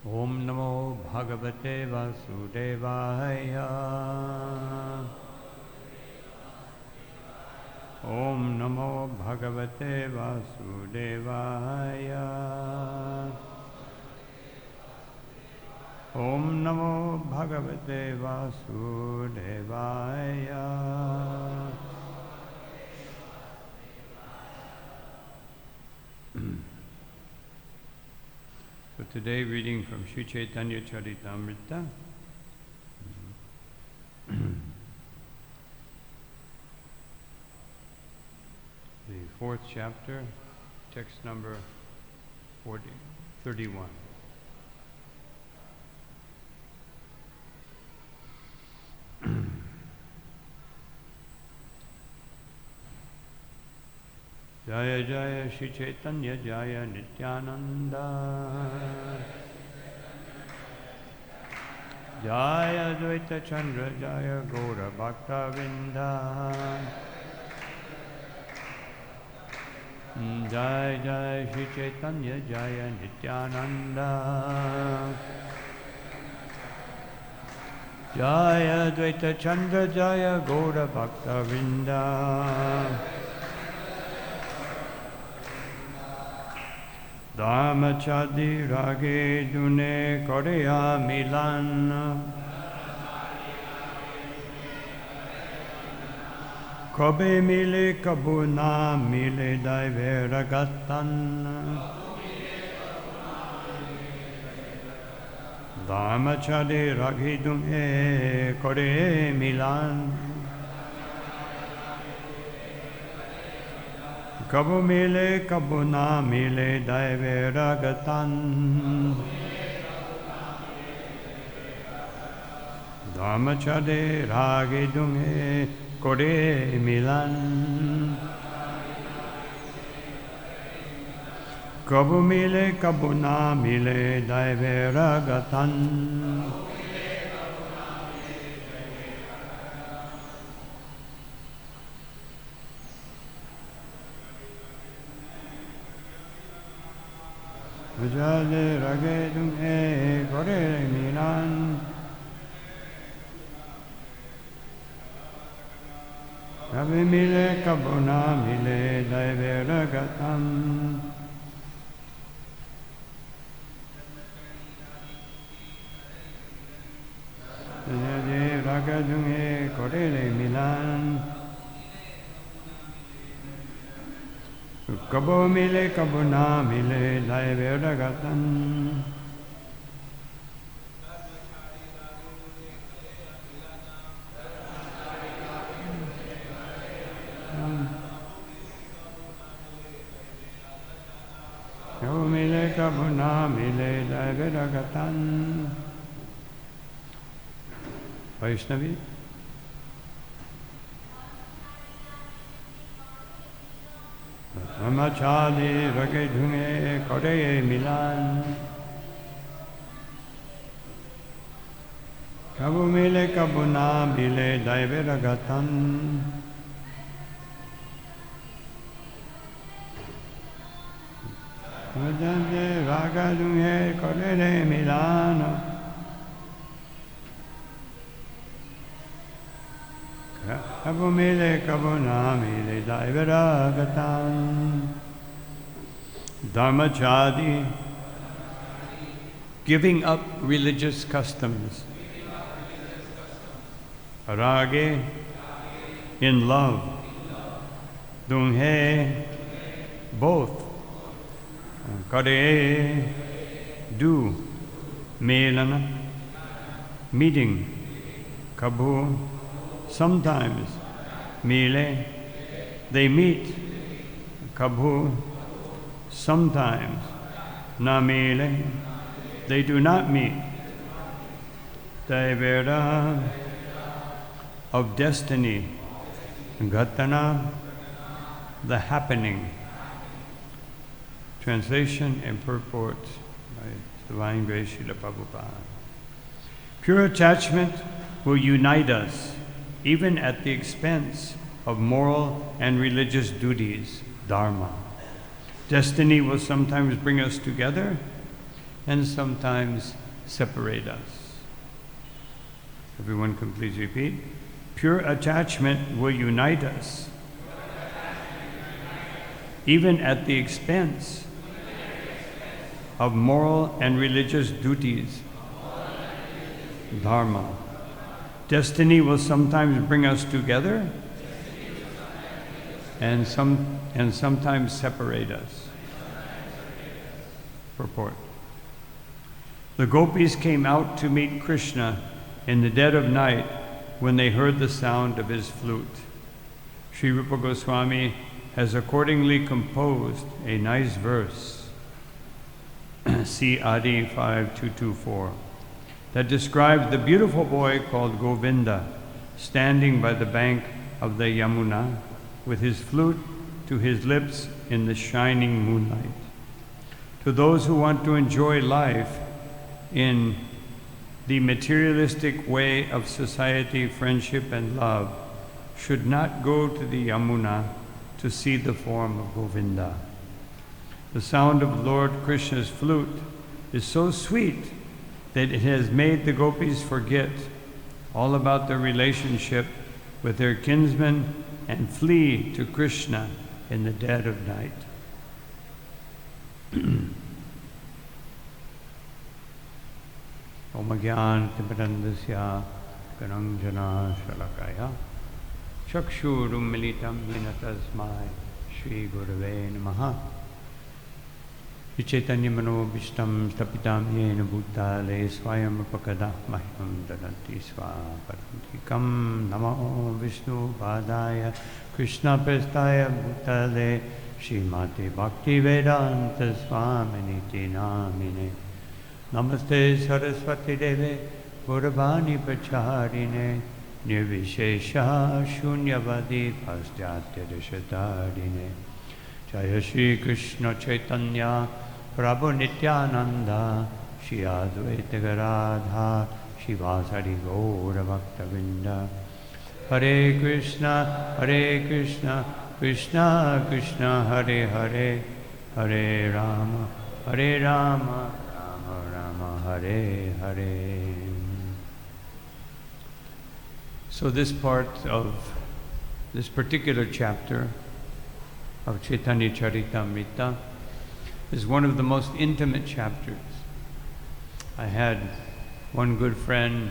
Om Namo Bhagavate Vasudevaya. Om Namo Bhagavate Vasudevaya. Om Namo Bhagavate Vasudevaya. So today, reading from Sri Chaitanya Charitamrita. The 4th chapter, text number 31. Jaya Jaya Shri Chaitanya Jaya Nityananda Jaya Dvaita Chandra Jaya Gaura Bhakta Vrinda Jaya Jaya Shri Chaitanya Jaya Nityananda Jaya Dvaita Chandra Jaya Gaura Bhakta Vrinda Dhamma Chadi Rage Dune Korea Milan Kobe Mile Kabuna Mile Daivera Gatan Dhamma Chadi Rage Dune Korea Milan Kabu mile, kabu na mile, daive ragatan. Dhamachade rage dunge, kore milan. Kabu mile, kabu na mile, daive ragatan. Vajale rage dunge kore milan Kabe mile kabuna mile daive ragatam Vajale rage dunge kore milan Kabo mile kabuna mile daive ragatan Kabo mile kabuna mile daive ragatan Vaishnavi Amachali rage dhunge kore milan Kabu mile kabuna mile daive ragatan Vajante raga dhunge kore milan Kabu mile kabuna mile daive ragatan Dharmachadi, giving up religious customs. Rage, in love. Dunghe, both. Kare, do. Melana, meeting. Kabhu, sometimes. Mile, they meet. Kabhu, sometimes. Namile, they do not meet. Daivera, of destiny. Ghatana, the happening. Translation and purport by Divine Grace Srila Prabhupada. Pure attachment will unite us, even at the expense of moral and religious duties, dharma. Destiny will sometimes bring us together, and sometimes separate us. Everyone can please repeat. Pure attachment will unite us, even at the expense of moral and religious duties, dharma. Destiny will sometimes bring us together and sometimes separate us. Purport. The gopis came out to meet Krishna in the dead of night when they heard the sound of his flute. Sri Rupa Goswami has accordingly composed a nice verse, see Adi 5224, that describes the beautiful boy called Govinda standing by the bank of the Yamuna with his flute to his lips in the shining moonlight. To those who want to enjoy life in the materialistic way of society, friendship, and love, should not go to the Yamuna to see the form of Govinda. The sound of Lord Krishna's flute is so sweet that it has made the gopis forget all about their relationship with their kinsmen and flee to Krishna in the dead of night. Om Gyan Timirandasya Gananjana Shalakaya Chakshurum Militam Yena Tasmai Shri Gurave Namaha Chaitanya Mano Vishtam Stapitam Yena Bhutale Swayam Pakada Mahim Dadanti Swaparantikam Namo Vishnu Padaya Krishna Prestaya Bhutale Srimati Bhakti Vedanta Swaminiti Namine Namaste Saraswati Deve Gauravani Pacharine Nirvishesha Shunyavadi Paschatya Deshatarine Jaya Shri Krishna Chaitanya Prabhu Nityananda Shri Advaita Garadha Shivasari Gaura Bhaktavinda Hare Krishna Krishna Krishna Hare Hare Hare Rama Rama Rama Hare Hare. So this part of this particular chapter of Chaitanya Charitamrita is one of the most intimate chapters. I had one good friend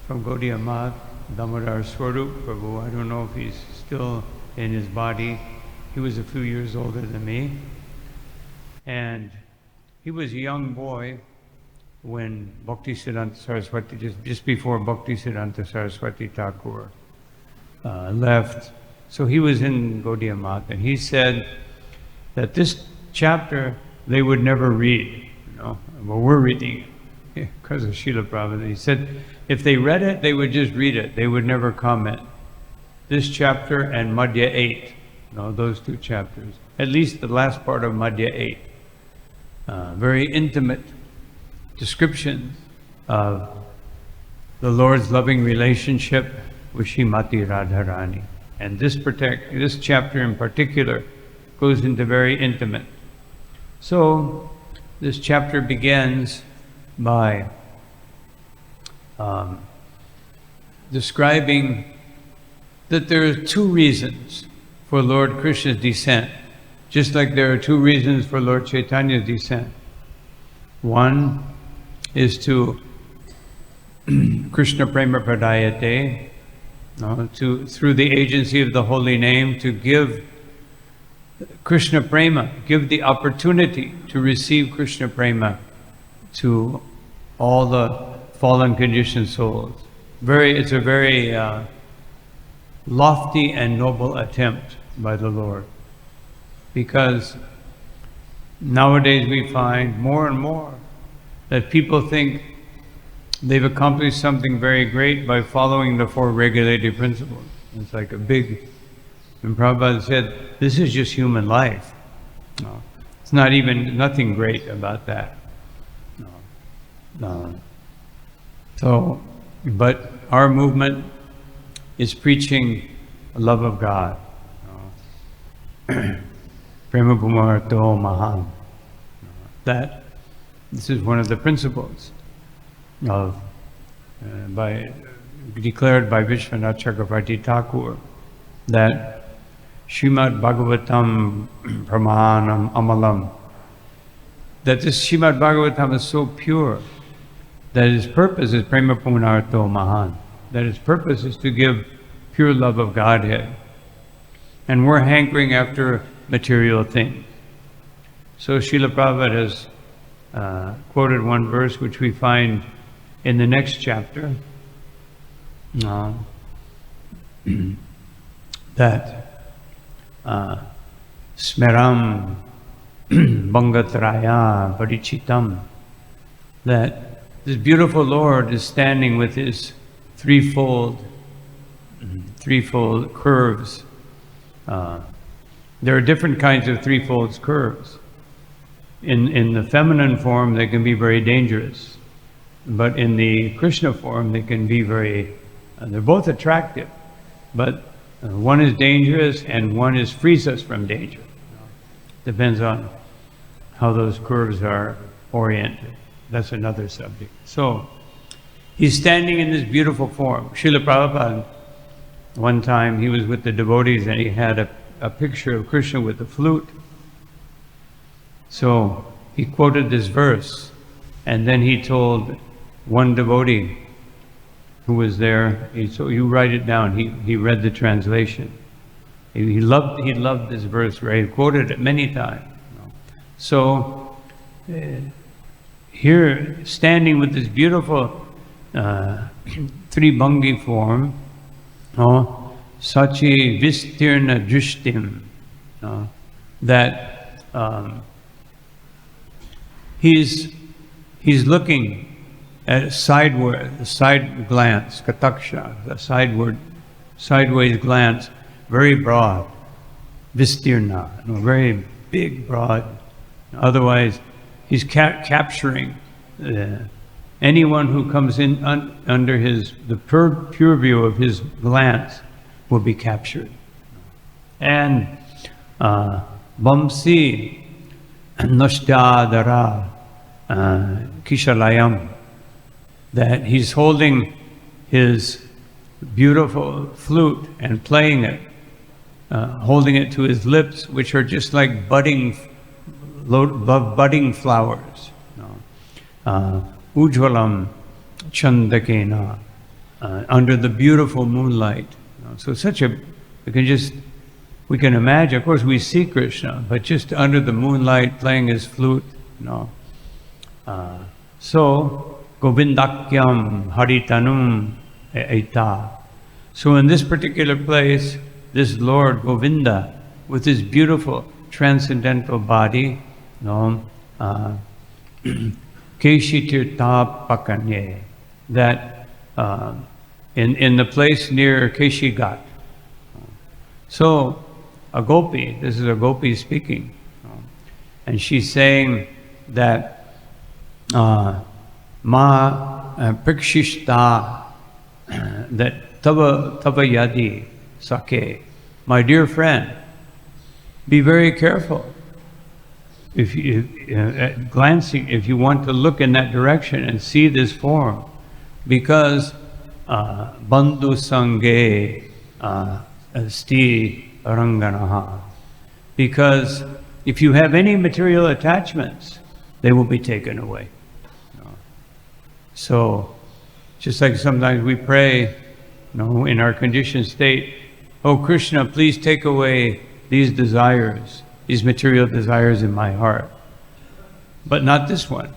from Gaudiya Math, Damodar Swarup Prabhu. I don't know if he's still in his body. He was a few years older than me. And he was a young boy when Bhaktisiddhanta Saraswati, just before Bhaktisiddhanta Saraswati Thakur left. So he was in Gaudiya Math, and he said that this chapter they would never read, Well, we're reading it because of Srila Prabhupada. He said if they read it, they would just read it. They would never comment. This chapter and Madhya 8, those two chapters, at least the last part of Madhya 8, very intimate descriptions of the Lord's loving relationship with Srimati Radharani. And this chapter in particular goes into very intimate. So this chapter begins by describing that there are two reasons for Lord Krishna's descent, just like there are two reasons for Lord Chaitanya's descent. One is to Krishna Prema Pradayate, through the agency of the holy name, to give Krishna Prema, give the opportunity to receive Krishna Prema to all the fallen conditioned souls. It's a very lofty and noble attempt by the Lord, because nowadays we find more and more that people think they've accomplished something very great by following the four regulative principles. It's like a big, and Prabhupada said, this is just human life. It's nothing great about that. So, but our movement is preaching the love of God. Prema Pumarto Mahan. That This is one of the principles of, declared by Vishwanath Chakravarti Thakur, that Srimad Bhagavatam Pramanam Amalam, that this Srimad Bhagavatam is so pure that its purpose is Prema Punarto Mahan, that its purpose is to give pure love of Godhead. And we're hankering after material things. So Srila Prabhupada has quoted one verse which we find in the next chapter, that Smeram Bangatraya Parichitam, that this beautiful Lord is standing with his threefold curves. There are different kinds of threefold curves. In the feminine form, they can be very dangerous. But in the Krishna form, they can be they're both attractive. But one is dangerous and one frees us from danger. Depends on how those curves are oriented. That's another subject. So, he's standing in this beautiful form. Srila Prabhupada, one time he was with the devotees and he had a picture of Krishna with a flute. So he quoted this verse, and then he told one devotee who was there, so you write it down, he read the translation. He loved this verse, right? He quoted it many times. So here, standing with this beautiful Tribhangi form, Sachi Vistirna Drishtim, that he's looking at a side glance, kataksha, a sideways glance, very broad, vistirna, very big, broad. Otherwise, he's capturing anyone who comes in under the pure view of his glance will be captured. And Bamsi Nashtadara Kishalayam, that he's holding his beautiful flute and playing it, holding it to his lips, which are just like budding flowers. Ujvalam Chandakena, under the beautiful moonlight. So we can imagine, of course we see Krishna, but just under the moonlight playing his flute. So Govindakyam Haritanum Eita. So in this particular place, this Lord Govinda, with his beautiful transcendental body, Keshitirtha Pakanye, that in the place near Keshigat. So a gopi, this is a gopi speaking, and she's saying that Ma Prikshishta, that Tava Yadi Sake, my dear friend, be very careful. If you want to look in that direction and see this form, because Bandhu Sange Asti Ranganaha, because if you have any material attachments, they will be taken away. So, just like sometimes we pray, in our conditioned state, oh Krishna, please take away these desires, these material desires in my heart. But not this one.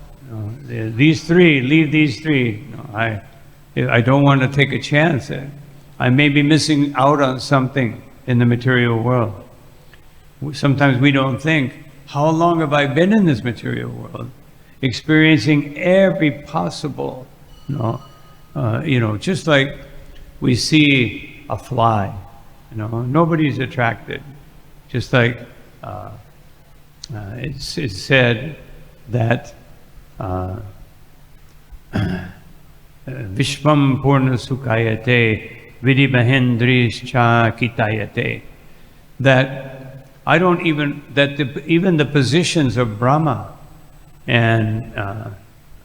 These three, leave these three. I don't want to take a chance. I may be missing out on something in the material world. Sometimes we don't think, how long have I been in this material world? Experiencing every possible, just like we see a fly, nobody's attracted. Just like it's said that Vishvam Purna Sukayate Vidibahendrischa Kitayate, that even the positions of Brahma and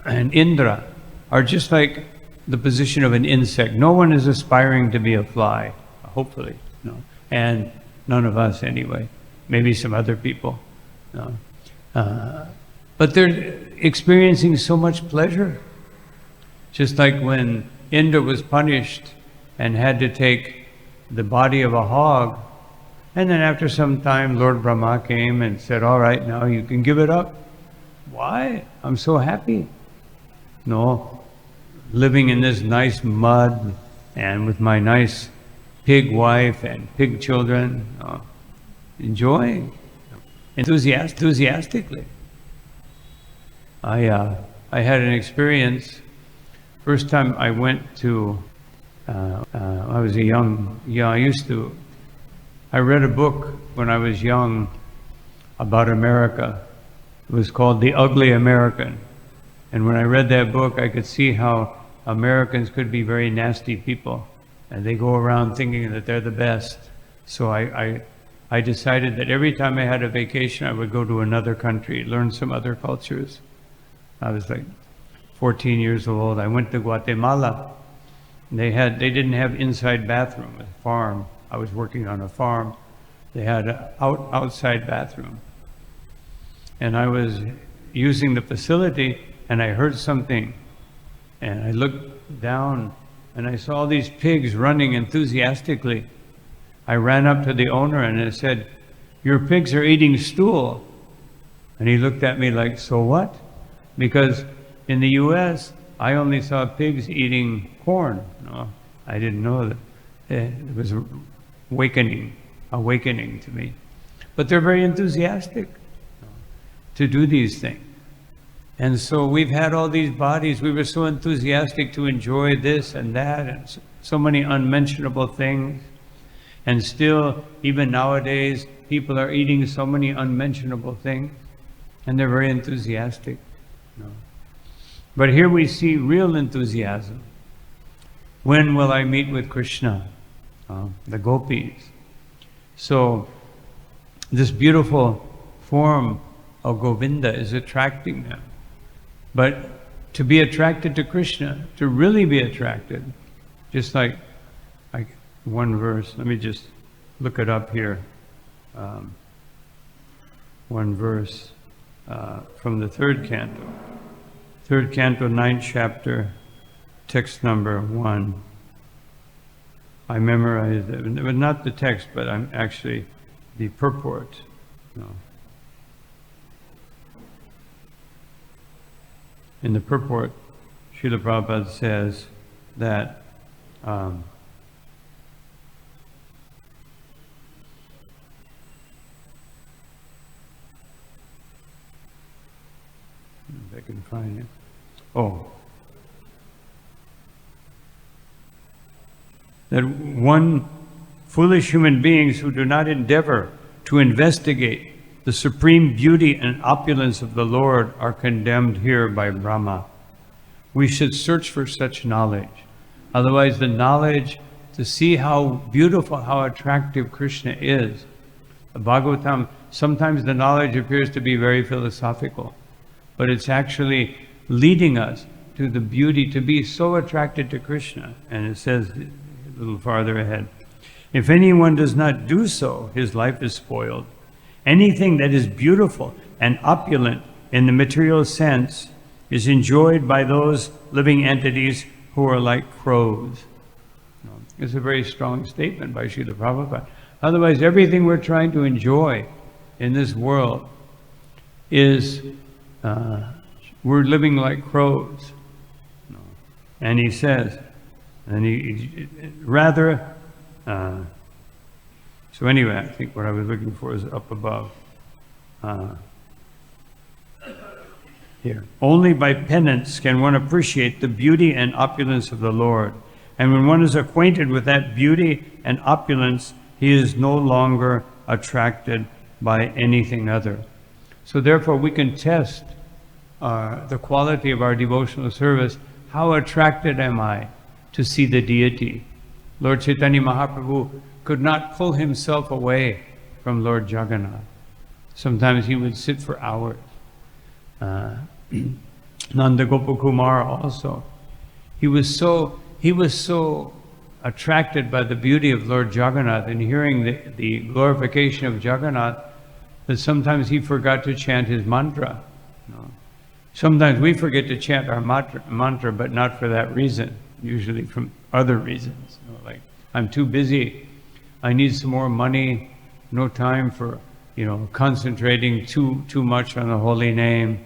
Indra are just like the position of an insect. No one is aspiring to be a fly, hopefully, no. And none of us anyway. Maybe some other people. No. But they're experiencing so much pleasure. Just like when Indra was punished and had to take the body of a hog, and then after some time Lord Brahma came and said, all right, now you can give it up. Why? I'm so happy. No, living in this nice mud and with my nice pig wife and pig children, enjoying, enthusiastically. I had an experience. First time I went to, I was I read a book when I was young about America. It was called The Ugly American. And when I read that book, I could see how Americans could be very nasty people. And they go around thinking that they're the best. So I decided that every time I had a vacation, I would go to another country, learn some other cultures. I was like 14 years old. I went to Guatemala. They didn't have inside bathroom, a farm. I was working on a farm. They had an outside bathroom. And I was using the facility, and I heard something. And I looked down, and I saw these pigs running enthusiastically. I ran up to the owner, and I said, your pigs are eating stool. And he looked at me like, so what? Because in the US, I only saw pigs eating corn. No, I didn't know that. It was awakening to me. But they're very enthusiastic to do these things. And so we've had all these bodies. We were so enthusiastic to enjoy this and that, and so many unmentionable things. And still, even nowadays, people are eating so many unmentionable things, and they're very enthusiastic. No. But here we see real enthusiasm. When will I meet with Krishna? The gopis. So this beautiful form of Govinda is attracting them. But to be attracted to Krishna, to really be attracted, just like one verse, let me just look it up here. One verse from the third canto. Third canto, 9th chapter, text number 1. I memorized it, but not the text, but I'm actually the purport. No. In the purport, Srila Prabhupada says that if I can find it. That one foolish human beings who do not endeavor to investigate the supreme beauty and opulence of the Lord are condemned here by Brahma. We should search for such knowledge. Otherwise, the knowledge to see how beautiful, how attractive Krishna is. The Bhagavatam, sometimes the knowledge appears to be very philosophical, but it's actually leading us to the beauty, to be so attracted to Krishna. And it says a little farther ahead, if anyone does not do so, his life is spoiled. Anything that is beautiful and opulent in the material sense is enjoyed by those living entities who are like crows. It's a very strong statement by Srila Prabhupada. Otherwise, everything we're trying to enjoy in this world is, we're living like crows. And he says, and he rather, so anyway, I think what I was looking for is up above. Here. Only by penance can one appreciate the beauty and opulence of the Lord. And when one is acquainted with that beauty and opulence, he is no longer attracted by anything other. So therefore we can test the quality of our devotional service. How attracted am I to see the deity? Lord Chaitanya Mahaprabhu could not pull himself away from Lord Jagannath. Sometimes he would sit for hours. Nanda Gopakumar also. He was so attracted by the beauty of Lord Jagannath and hearing the glorification of Jagannath that sometimes he forgot to chant his mantra. Sometimes we forget to chant our mantra, but not for that reason, usually from other reasons. Like, I'm too busy, I need some more money, no time for, concentrating too much on the holy name.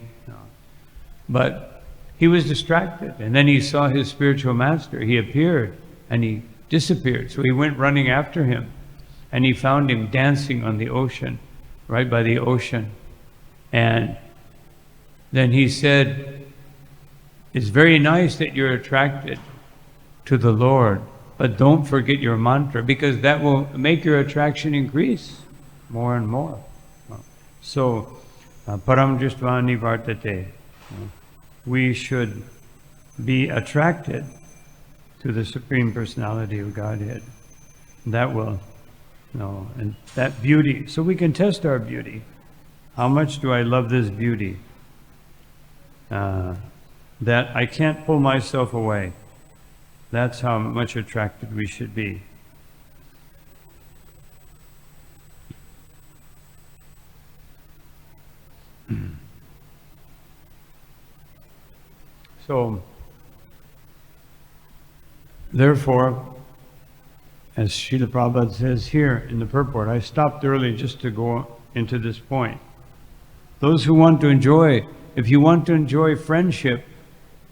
But he was distracted, and then he saw his spiritual master. He appeared, and he disappeared. So he went running after him, and he found him dancing on the ocean, right by the ocean. And then he said, it's very nice that you're attracted to the Lord, but don't forget your mantra, because that will make your attraction increase more and more. So, param dristvani vartate. We should be attracted to the Supreme Personality of Godhead. That will, and that beauty, so we can test our beauty. How much do I love this beauty? That I can't pull myself away. That's how much attracted we should be. So, therefore, as Srila Prabhupada says here in the purport, I stopped early just to go into this point. Those who want to enjoy, if you want to enjoy friendship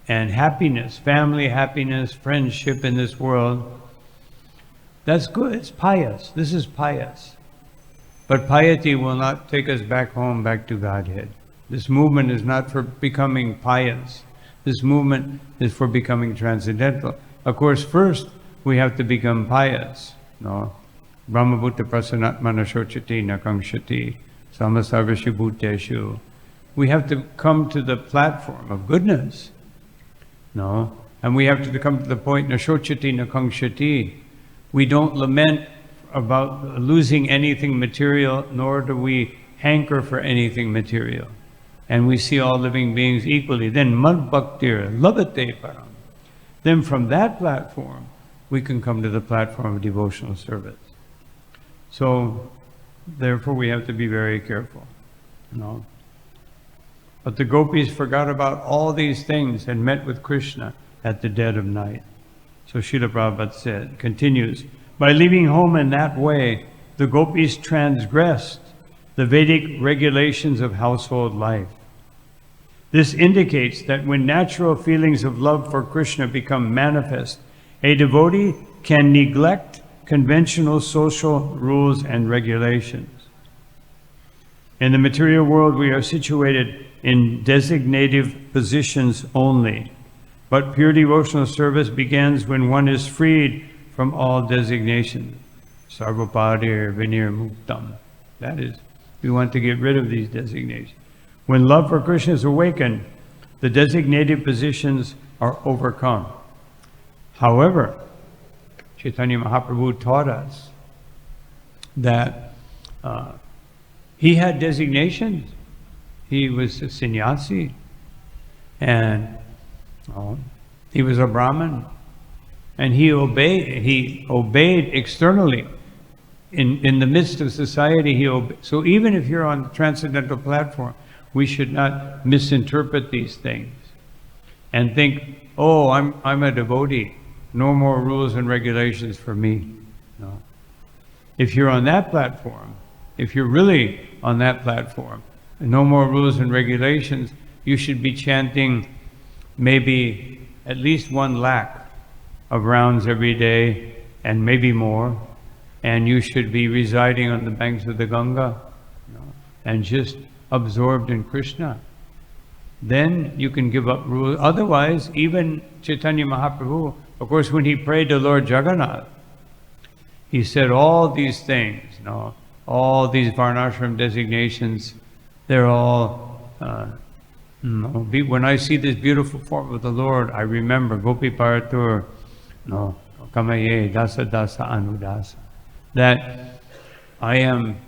and happiness, family happiness, friendship in this world, that's good, it's pious. This is pious. But piety will not take us back home, back to Godhead. This movement is not for becoming pious. This movement is for becoming transcendental. Of course, first we have to become pious. Brahma Bhutta Prasanatmana Shochati Nakangshati Samasarvashu Bhuteshu. We have to come to the platform of goodness. And we have to come to the point, Nashochati Nakangshati. We don't lament about losing anything material, nor do we hanker for anything material. And we see all living beings equally. Then mad bhaktir labate param. Then from that platform, we can come to the platform of devotional service. So, therefore, we have to be very careful. But the gopis forgot about all these things and met with Krishna at the dead of night. So Srila Prabhupada continues, by leaving home in that way, the gopis transgressed the Vedic regulations of household life. This indicates that when natural feelings of love for Krishna become manifest, a devotee can neglect conventional social rules and regulations. In the material world, we are situated in designative positions only, but pure devotional service begins when one is freed from all designations. Sarvapadir vinir muktam. That is, we want to get rid of these designations. When love for Krishna is awakened, the designated positions are overcome. However, Chaitanya Mahaprabhu taught us that he had designations. He was a sannyasi, and he was a Brahmin, and he obeyed externally. In the midst of society, he obeyed. So even if you're on the transcendental platform, we should not misinterpret these things and think, oh, I'm a devotee, no more rules and regulations for me. No. If you're on that platform, if you're really on that platform, no more rules and regulations, you should be chanting maybe at least 1 lakh of rounds every day, and maybe more, and you should be residing on the banks of the Ganga, and just absorbed in Krishna. Then you can give up rules. Otherwise, even Chaitanya Mahaprabhu, of course, when he prayed to Lord Jagannath, he said all these things, all these varnashram designations, they're all, when I see this beautiful form of the Lord, I remember Gopi Paratur, Kamaye Dasa Dasa Anudasa, that I am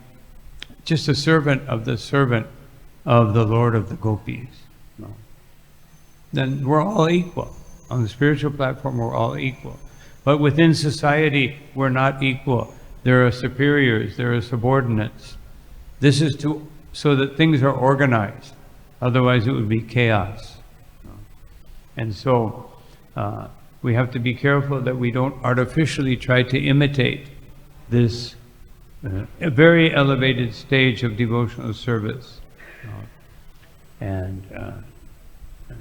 just a servant of the Lord of the gopis. then we're all equal. On the spiritual platform, we're all equal. But within society, we're not equal. There are superiors, there are subordinates. This is so that things are organized. Otherwise, it would be chaos. And so, we have to be careful that we don't artificially try to imitate this a very elevated stage of devotional service.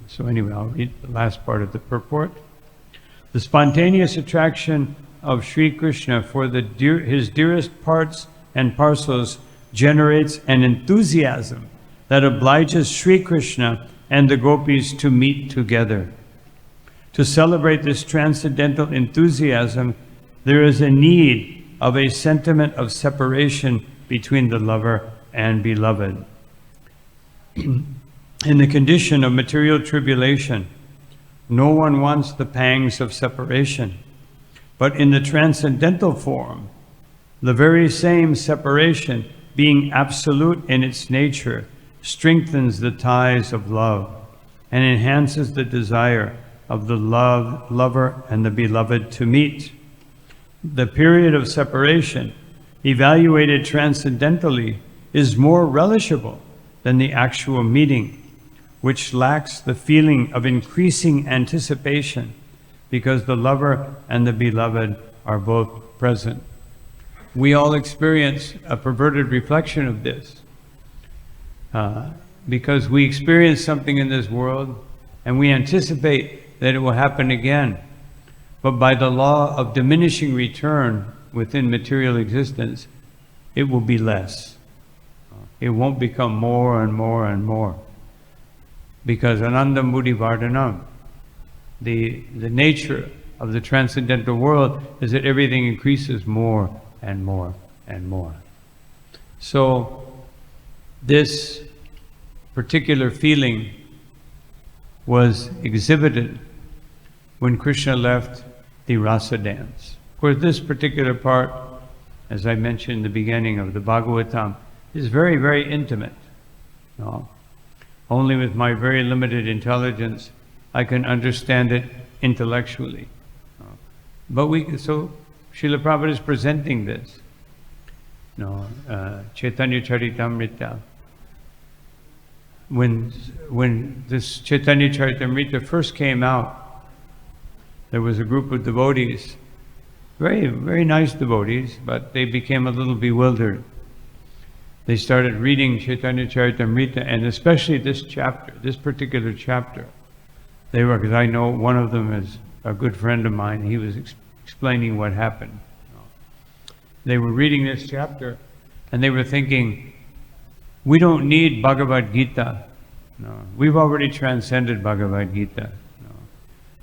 So anyway, I'll read the last part of the purport. The spontaneous attraction of Sri Krishna for his dearest parts and parcels generates an enthusiasm that obliges Sri Krishna and the gopis to meet together. To celebrate this transcendental enthusiasm, there is a need of a sentiment of separation between the lover and beloved. In the condition of material tribulation, no one wants the pangs of separation. But in the transcendental form, the very same separation, being absolute in its nature, strengthens the ties of love and enhances the desire of the lover and the beloved to meet. The period of separation, evaluated transcendentally, is more relishable than the actual meeting, which lacks the feeling of increasing anticipation because the lover and the beloved are both present. We all experience a perverted reflection of this because we experience something in this world and we anticipate that it will happen again. But by the law of diminishing return within material existence, it will be less. It won't become more and more and more. Because anandam buddhi vardhanam, the nature of the transcendental world is that everything increases more and more and more. So this particular feeling was exhibited when Krishna left the rasa dance. Of course, this particular part, as I mentioned in the beginning of the Bhagavatam, is very, very intimate. No? Only with my very limited intelligence I can understand it intellectually. So Srila Prabhupada is presenting this. Chaitanya Charitamrita. When this Chaitanya Charitamrita first came out, there was a group of devotees, very, very nice devotees, but they became a little bewildered. They started reading Chaitanya Charitamrita, and especially this chapter, this particular chapter. Because I know one of them is a good friend of mine. He was explaining what happened. They were reading this chapter, and they were thinking, we don't need Bhagavad-gita. No, we've already transcended Bhagavad-gita.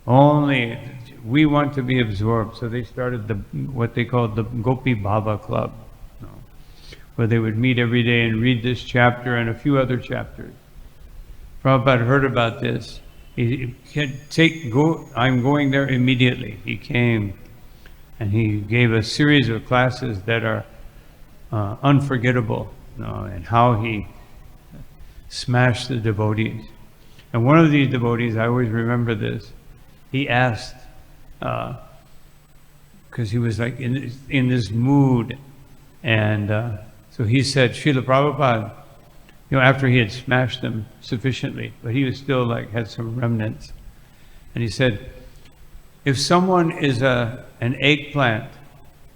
Only we want to be absorbed. So they started what they called the Gopi Bhava Club, where they would meet every day and read this chapter and a few other chapters. Prabhupada heard about this. He said, I'm going there immediately. He came and he gave a series of classes that are unforgettable, and how he smashed the devotees. And one of these devotees, I always remember this, he asked, because he was like in this mood, and so he said, Srila Prabhupada, after he had smashed them sufficiently, but he was still had some remnants. And he said, if someone is an eggplant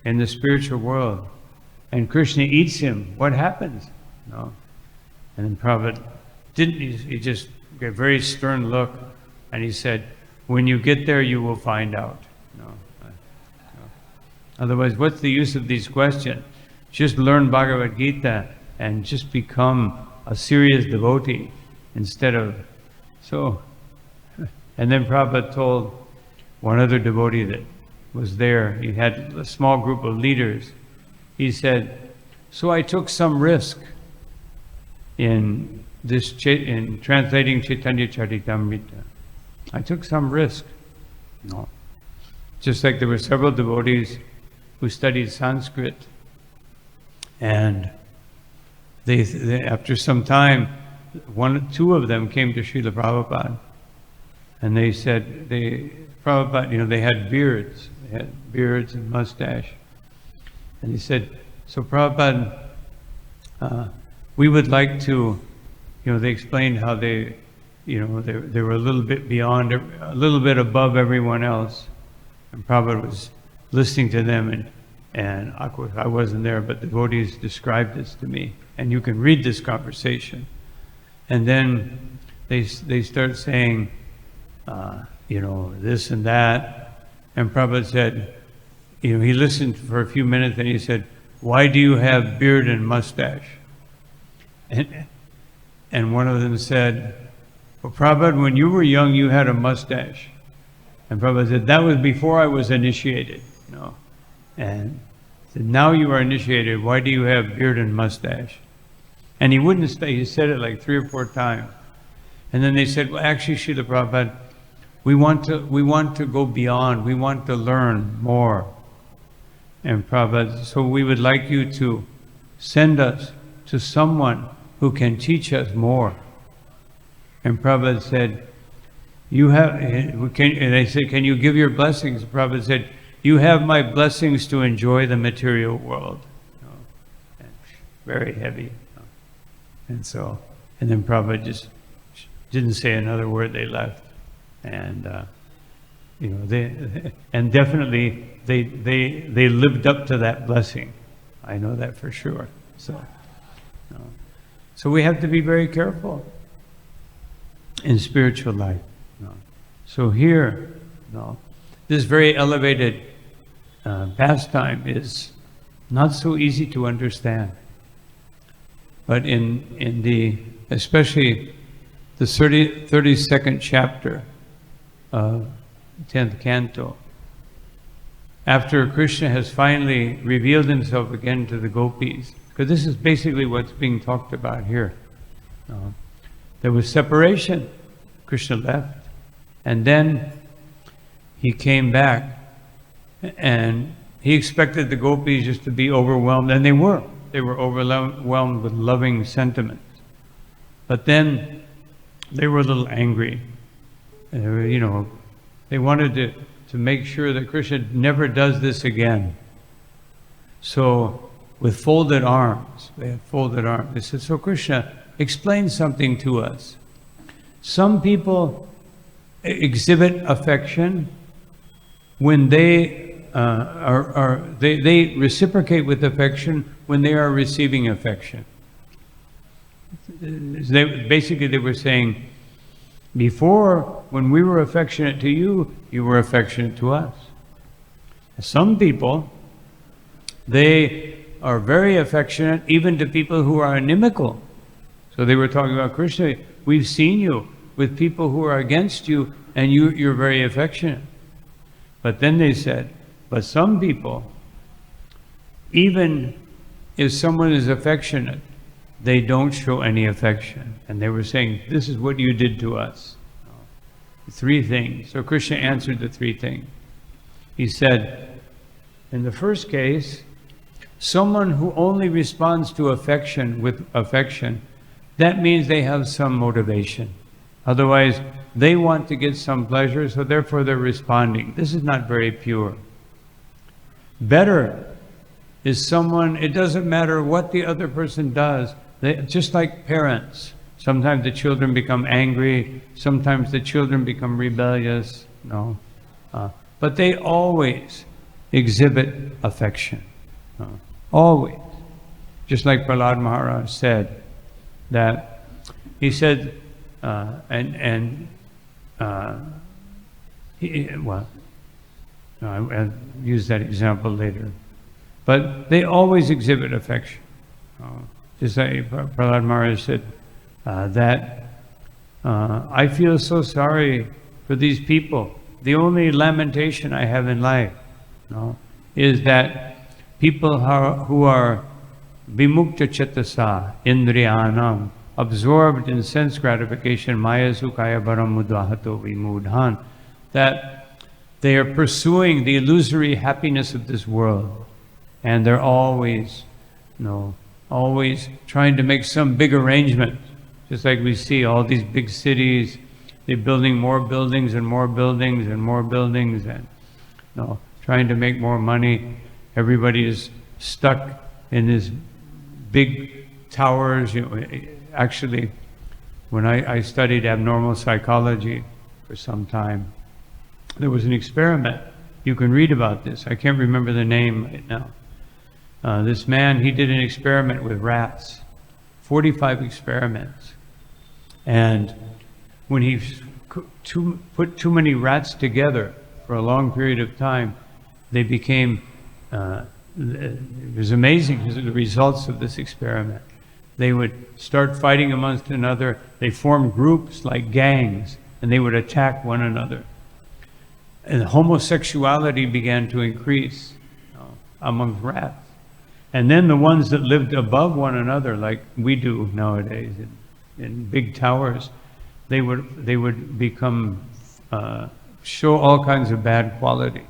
in the spiritual world, and Krishna eats him, what happens? And then Prabhupada he just gave a very stern look, and he said, when you get there, you will find out. Otherwise, what's the use of these questions? Just learn Bhagavad-gita and just become a serious devotee instead of so. And then Prabhupada told one other devotee that was there, he had a small group of leaders. He said, so I took some risk in translating Chaitanya Charitamrita. I took some risk. Just like there were several devotees who studied Sanskrit, and they after some time, two of them came to Srila Prabhupada, And they said, Prabhupada, they had beards. They had beards and mustache. And he said, so Prabhupada, we would like to, they explained how they were a little bit beyond, a little bit above everyone else. And Prabhupada was listening to them, and of course I wasn't there, but the devotees described this to me. And you can read this conversation. And then they start saying, this and that. And Prabhupada said, he listened for a few minutes and he said, why do you have beard and mustache? And one of them said, well, Prabhupada, when you were young, you had a mustache. And Prabhupada said, that was before I was initiated. And said, now you are initiated, why do you have beard and mustache? And he wouldn't stay, he said it like 3 or 4 times. And then they said, well, actually, Srila Prabhupada, we want to go beyond, we want to learn more. And Prabhupada, so we would like you to send us to someone who can teach us more. And Prabhupada said, and they said, can you give your blessings? Prabhupada said, you have my blessings to enjoy the material world. And very heavy. And then Prabhupada just didn't say another word, they left. And and definitely they lived up to that blessing. I know that for sure. So we have to be very careful in spiritual life. So here, this very elevated pastime is not so easy to understand. But especially the 32nd chapter of 10th canto, after Krishna has finally revealed himself again to the gopis, because this is basically what's being talked about here. There was separation. Krishna left, and then he came back, and he expected the gopis just to be overwhelmed, and they were. They were overwhelmed with loving sentiments. But then they were a little angry. They wanted to make sure that Krishna never does this again. So with folded arms, they had folded arms. They said, so Krishna, explain something to us. Some people exhibit affection when they they reciprocate with affection when they are receiving affection. Basically, they were saying, before, when we were affectionate to you, you were affectionate to us. Some people, they are very affectionate even to people who are inimical. So they were talking about Krishna, we've seen you with people who are against you, and you're very affectionate. But then they said, but some people, even if someone is affectionate, they don't show any affection. And they were saying, this is what you did to us. 3 things. So Krishna answered the 3 things. He said, in the first case, someone who only responds to affection with affection, that means they have some motivation. Otherwise, they want to get some pleasure, so therefore they're responding. This is not very pure. Better is someone, it doesn't matter what the other person does, just like parents. Sometimes the children become angry, sometimes the children become rebellious, but they always exhibit affection. Always. Just like Prasad Maharaj said, that he said, I'll use that example later. But they always exhibit affection. Just like Prasad Maharaj said, that I feel so sorry for these people. The only lamentation I have in life is that people who are vimukta chetasa indriyanam, absorbed in sense gratification, maya sukaya baram mudvahato vimudhan, that they are pursuing the illusory happiness of this world, and they're always trying to make some big arrangement. Just like we see all these big cities, they're building more buildings and more buildings and more buildings, and trying to make more money. Everybody is stuck in these big towers. Actually, when I studied abnormal psychology for some time, there was an experiment. You can read about this. I can't remember the name right now. This man, he did an experiment with rats, 45 experiments. And when he put too many rats together for a long period of time, they became, it was amazing because of the results of this experiment. They would start fighting amongst another. They formed groups like gangs, and they would attack one another. And homosexuality began to increase among rats. And then the ones that lived above one another, like we do nowadays in big towers, they would become, show all kinds of bad qualities.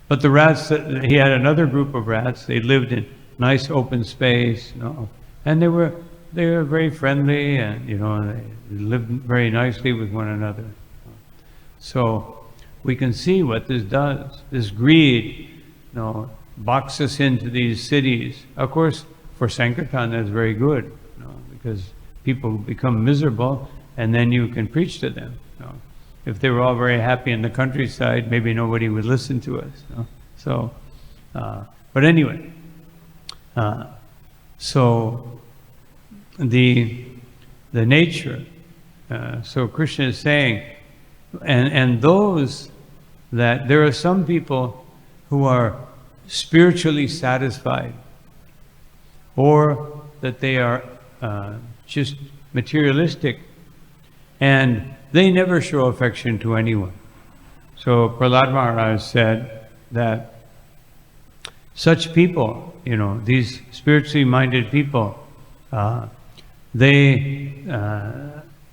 But the rats, he had another group of rats, they lived in nice open space, and they were very friendly, and they lived very nicely with one another. So we can see what this does. This greed, boxes us into these cities. Of course, for Sankirtan, that's very good, because people become miserable, and then you can preach to them. If they were all very happy in the countryside, maybe nobody would listen to us. So, but anyway, so the nature. So Krishna is saying, and those that there are some people who are spiritually satisfied, or that they are just materialistic, and they never show affection to anyone. So Prahlad Maharaj said that such people, these spiritually minded people, they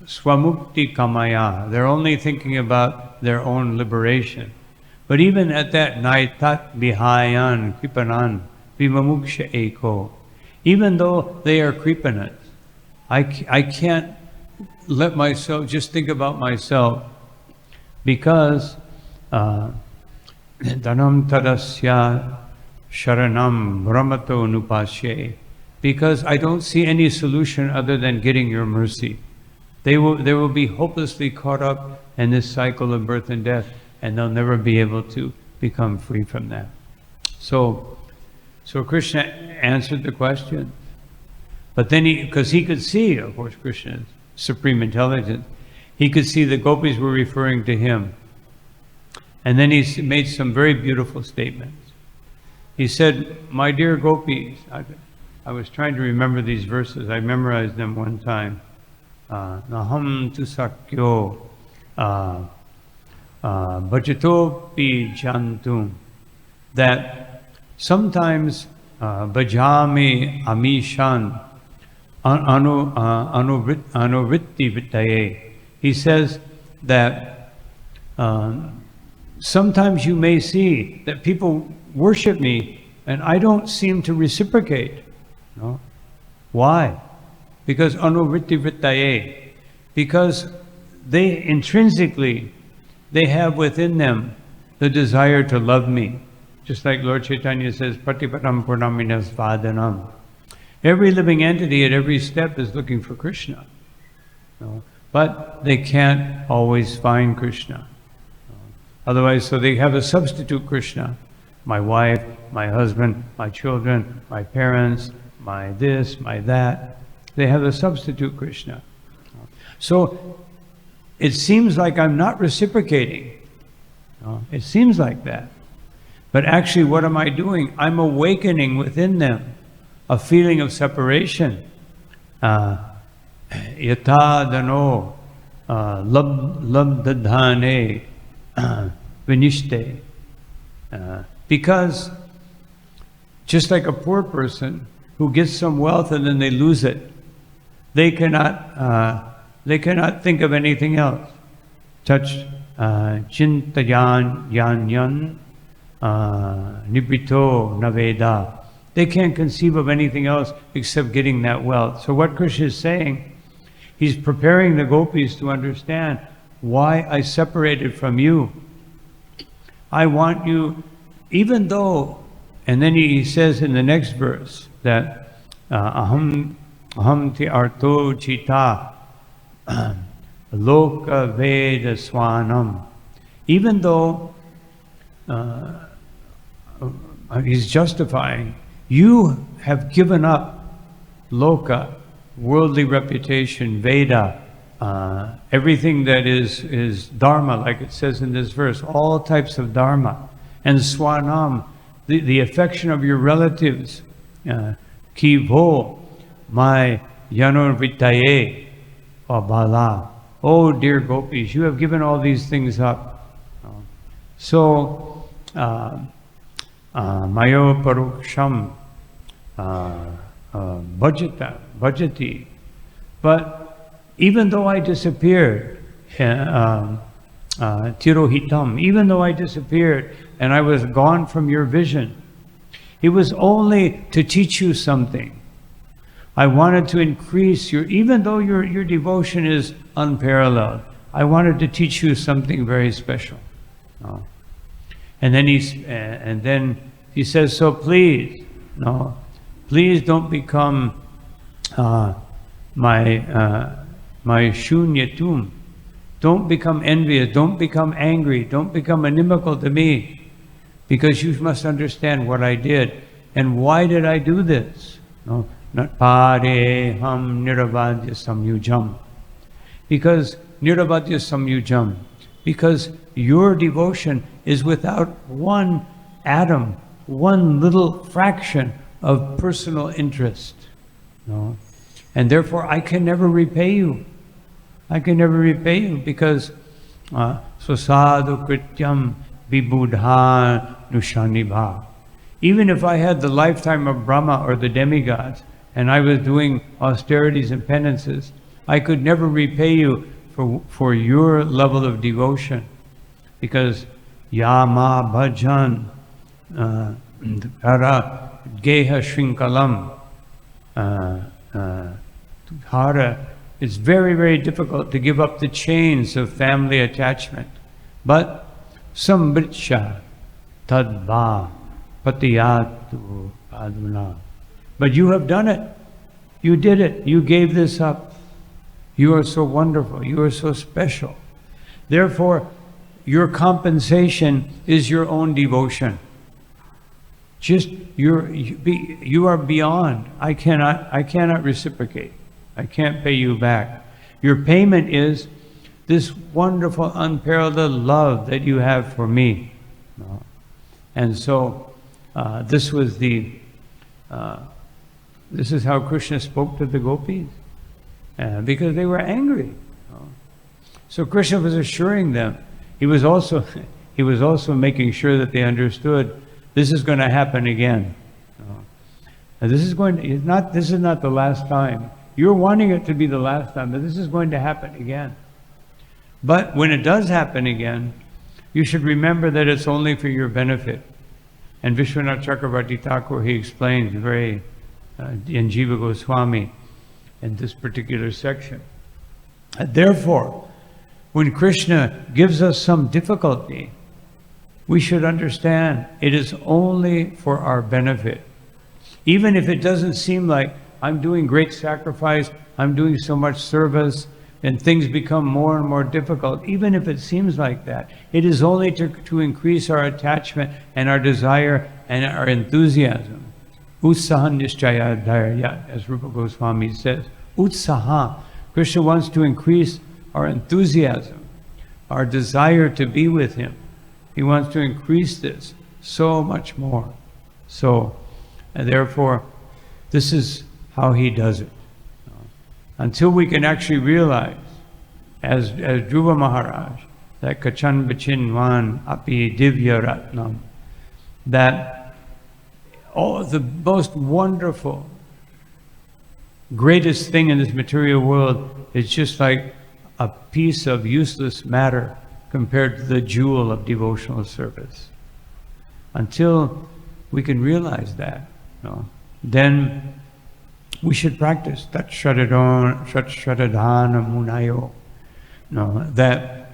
swamukti kamaya, they're only thinking about their own liberation. But even at that, naitat bihayan kripanan vimamuksha eko, even though they are kripanats, I can't let myself just think about myself, because dhanam tadasya sharanam brahmato nupasye, because I don't see any solution other than getting your mercy. They will be hopelessly caught up in this cycle of birth and death, and they'll never be able to become free from that. So Krishna answered the question. But then because he could see, of course, Krishna's supreme intelligence, he could see the gopis were referring to him. And then he made some very beautiful statements. He said, my dear gopis, I was trying to remember these verses. I memorized them one time. Naham tu sakyo bhajato pi jantum, that sometimes bhajami amishan anuvritti vittaye. He says that sometimes you may see that people worship me and I don't seem to reciprocate. Why? Because anuvritti vittaye, because they intrinsically, they have within them the desire to love me. Just like Lord Chaitanya says, Patipatam Purnaminas Vadanam. Every living entity at every step is looking for Krishna. But they can't always find Krishna. Otherwise, so they have a substitute Krishna. My wife, my husband, my children, my parents, my this, my that. They have a substitute Krishna. So it seems like I'm not reciprocating. It seems like that. But actually, what am I doing? I'm awakening within them a feeling of separation. Yata dano labdadhane vinishte. Because just like a poor person who gets some wealth and then they lose it, they cannot think of anything else. Touch chintayan yan yan nibrito naveda. They can't conceive of anything else except getting that wealth. So what Krishna is saying, He's preparing the gopis to understand why I separated from you. I want you, even though, and then he says in the next verse that aham ti arto chita loka veda swanam. Even though he's justifying, you have given up loka, worldly reputation, Veda, everything that is Dharma, like it says in this verse, all types of Dharma, and Swanam, the affection of your relatives, Kivo, my Yanurvitaye, Bala. Oh dear gopis, you have given all these things up. So, Mayo Paruksham, Bhajati. But even though I disappeared, Tirohitam, even though I disappeared and I was gone from your vision, it was only to teach you something. I wanted to increase your, even though your devotion is unparalleled, I wanted to teach you something very special. And then he says, so please, please don't become my shunyatum. Don't become envious. Don't become angry. Don't become inimical to me, because you must understand what I did and why did I do this. Not pare ham niravadya samyujam. Because niravadya samyujam. Because your devotion is without one atom, one little fraction of personal interest. And therefore I can never repay you. I can never repay you because swasadu krityam vibudha nushanibha. Even if I had the lifetime of Brahma or the demigods and I was doing austerities and penances, I could never repay you for your level of devotion, because yama bhajan hara geha shrinkalam hara. It's very, very difficult to give up the chains of family attachment. But sambricha tadva patiyatu aduna. But you have done it. You did it. You gave this up. You are so wonderful. You are so special. Therefore, your compensation is your own devotion. Just you are beyond. I cannot reciprocate. I can't pay you back. Your payment is this wonderful, unparalleled love that you have for me. And so, this is how Krishna spoke to the gopis, because they were angry. So Krishna was assuring them. He was also making sure that they understood this is going to happen again. And this is not the last time. You're wanting it to be the last time, but this is going to happen again. But when it does happen again, you should remember that it's only for your benefit. And Vishwanath Chakravarti Thakur, he explains very in Jiva Goswami in this particular section. And therefore, when Krishna gives us some difficulty, we should understand it is only for our benefit. Even if it doesn't seem like I'm doing great sacrifice, I'm doing so much service, and things become more and more difficult, even if it seems like that, it is only to increase our attachment and our desire and our enthusiasm. Utsaha nishchaya dharya, as Rupa Goswami says. Utsaha. Krishna wants to increase our enthusiasm, our desire to be with Him. He wants to increase this so much more. So, and therefore, this is how He does it. Until we can actually realize, as Dhruva Maharaj, that Kachan Bachinvan Api Divya Ratnam, that all the most wonderful, greatest thing in this material world is just like a piece of useless matter compared to the jewel of devotional service. Until we can realize that, then we should practice Tat Shradadana Munayo. No, that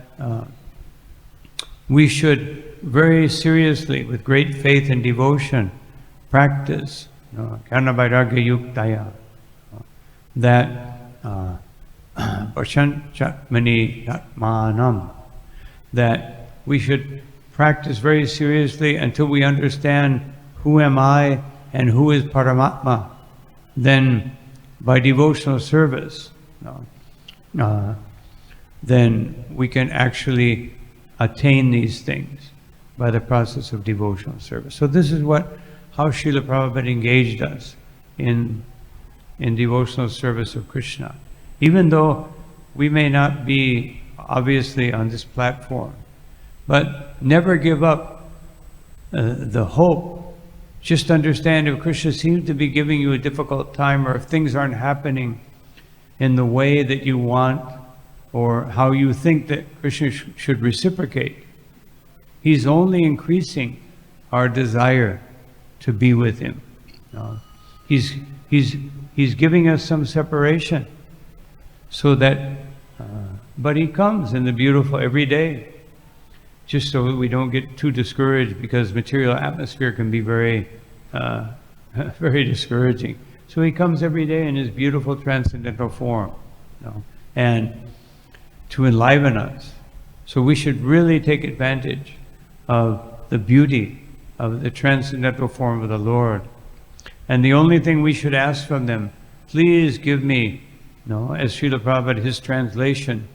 we should very seriously, with great faith and devotion, practice Karna Vairagya Yuktaya, that Pashanchatmani Atmanam, that we should practice very seriously until we understand who am I and who is Paramatma. Then by devotional service, then we can actually attain these things by the process of devotional service. So this is how Srila Prabhupada engaged us in devotional service of Krishna. Even though we may not be obviously on this platform, but never give up the hope. Just understand if Krishna seems to be giving you a difficult time, or if things aren't happening in the way that you want, or how you think that Krishna should reciprocate, He's only increasing our desire to be with Him. He's giving us some separation, so that, but He comes in the beautiful every day, just so that we don't get too discouraged, because material atmosphere can be very, very discouraging. So He comes every day in His beautiful transcendental form, and to enliven us. So we should really take advantage of the beauty of the transcendental form of the Lord. And the only thing we should ask from them, please give me, as Srila Prabhupada, his translation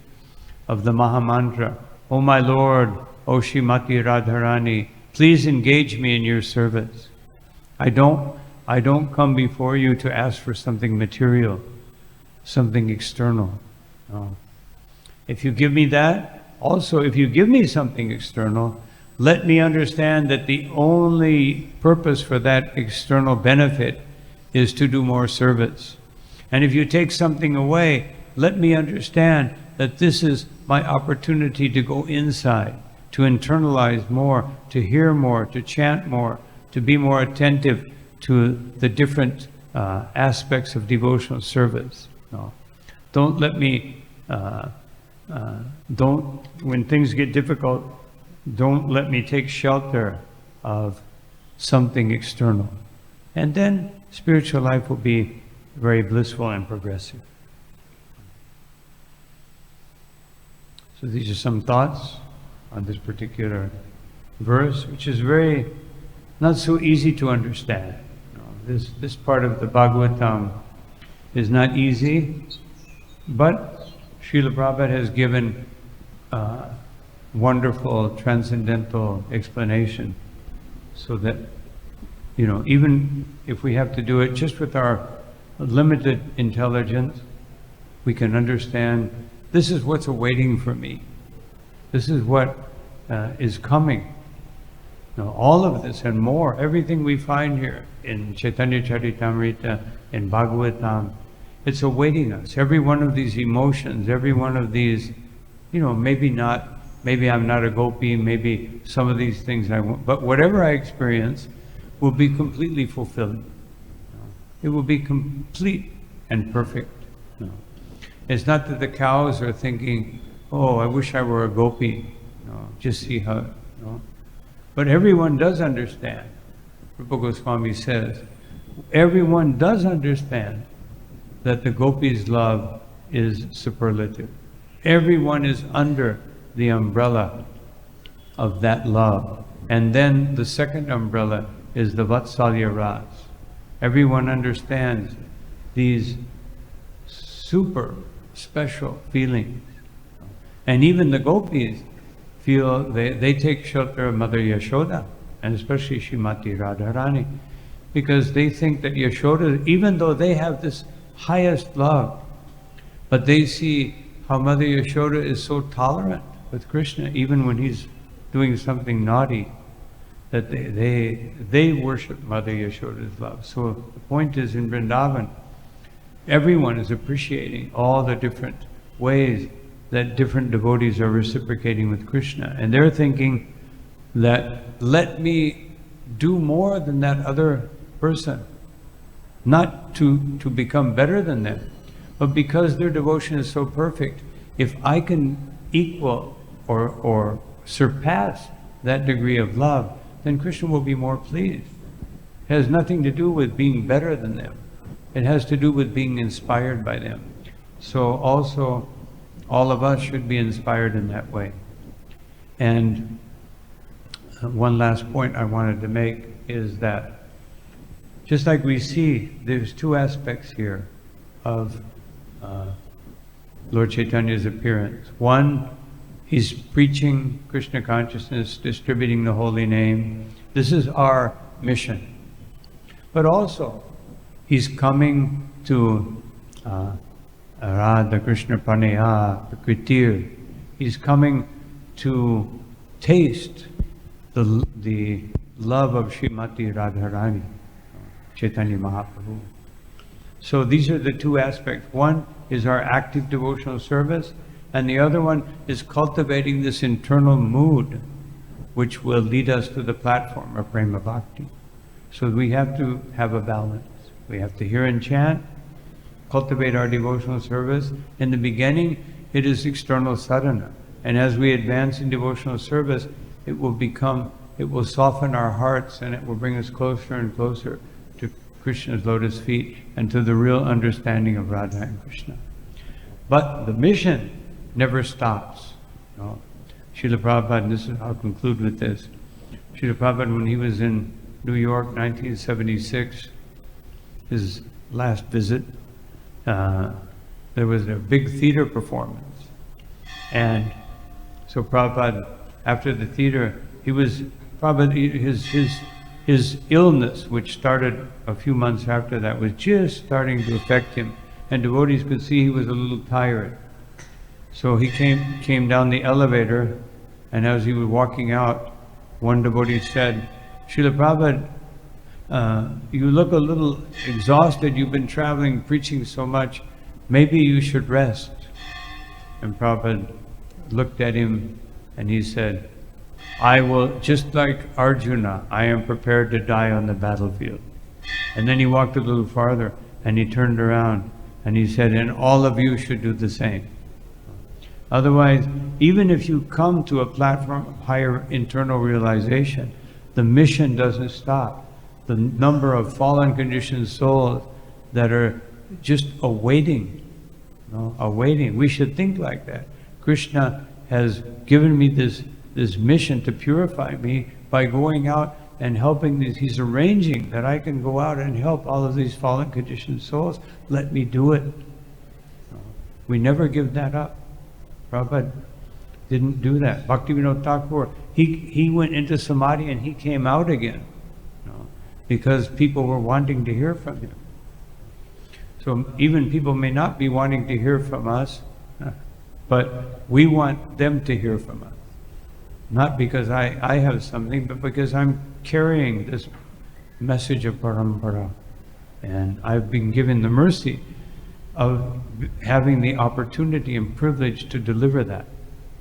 of the Maha Mantra, O my Lord, O Srimati Radharani, please engage me in your service. I don't come before you to ask for something material, something external. No. If you give me that, also if you give me something external, let me understand that the only purpose for that external benefit is to do more service. And if you take something away, let me understand that this is my opportunity to go inside, to internalize more, to hear more, to chant more, to be more attentive to the different aspects of devotional service. No. Don't let me, when things get difficult, don't let me take shelter of something external. And then spiritual life will be very blissful and progressive. So these are some thoughts on this particular verse, which is not so easy to understand. This part of the Bhagavatam is not easy, but Srila Prabhupada has given wonderful transcendental explanation, so that, even if we have to do it just with our limited intelligence, we can understand this is what's awaiting for me. This is what is coming. All of this and more, everything we find here in Chaitanya Charitamrita, in Bhagavatam, it's awaiting us. Every one of these emotions, every one of these, maybe I'm not a gopi, maybe some of these things I want, but whatever I experience will be completely fulfilling. It will be complete and perfect. It's not that the cows are thinking, oh, I wish I were a gopi. Just see how, But everyone does understand. Rupa Goswami says, everyone does understand that the gopis' love is superlative. Everyone is under the umbrella of that love. And then the second umbrella is the Vatsalya Ras. Everyone understands these super special feelings. And even the gopis feel they take shelter of Mother Yashoda, and especially Srimati Radharani, because they think that Yashoda, even though they have this highest love, but they see how Mother Yashoda is so tolerant with Krishna, even when he's doing something naughty, that they worship Mother Yashoda's love. So the point is, in Vrindavan, everyone is appreciating all the different ways that different devotees are reciprocating with Krishna. And they're thinking that, let me do more than that other person. not to become better than them, but because their devotion is so perfect, if I can equal or surpass that degree of love, then Krishna will be more pleased. It has nothing to do with being better than them. It has to do with being inspired by them. So also, all of us should be inspired in that way. And one last point I wanted to make is that just like we see, there's two aspects here of Lord Chaitanya's appearance. One, he's preaching Krishna consciousness, distributing the holy name. This is our mission. But also, he's coming to Radha Krishna Panaya, Kritir. He's coming to taste the love of Srimati Radharani, Chaitanya Mahaprabhu. So these are the two aspects. One is our active devotional service, and the other one is cultivating this internal mood which will lead us to the platform of Prema Bhakti. So we have to have a balance. We have to hear and chant, cultivate our devotional service. In the beginning, it is external sadhana. And as we advance in devotional service, it will soften our hearts, and it will bring us closer and closer to Krishna's lotus feet and to the real understanding of Radha and Krishna. But the mission never stops. No. Srila Prabhupada, and this is, I'll conclude with this. Srila Prabhupada, when he was in New York, 1976, his last visit, there was a big theater performance. And so Prabhupada, after the theater, he was probably, his illness, which started a few months after that, was just starting to affect him. And devotees could see he was a little tired. So he came down the elevator, and as he was walking out, one devotee said, Srila Prabhupada, you look a little exhausted. You've been traveling, preaching so much. Maybe you should rest. And Prabhupada looked at him and he said, I will, just like Arjuna, I am prepared to die on the battlefield. And then he walked a little farther and he turned around and he said, and all of you should do the same. Otherwise, even if you come to a platform of higher internal realization, the mission doesn't stop. The number of fallen conditioned souls that are just awaiting, awaiting. We should think like that. Krishna has given me this mission to purify me by going out and helping these. He's arranging that I can go out and help all of these fallen conditioned souls. Let me do it. We never give that up. Prabhupada didn't do that. Bhaktivinoda Thakur, he went into samadhi and he came out again, because people were wanting to hear from him. So even people may not be wanting to hear from us, but we want them to hear from us. Not because I have something, but because I'm carrying this message of parampara. And I've been given the mercy of having the opportunity and privilege to deliver that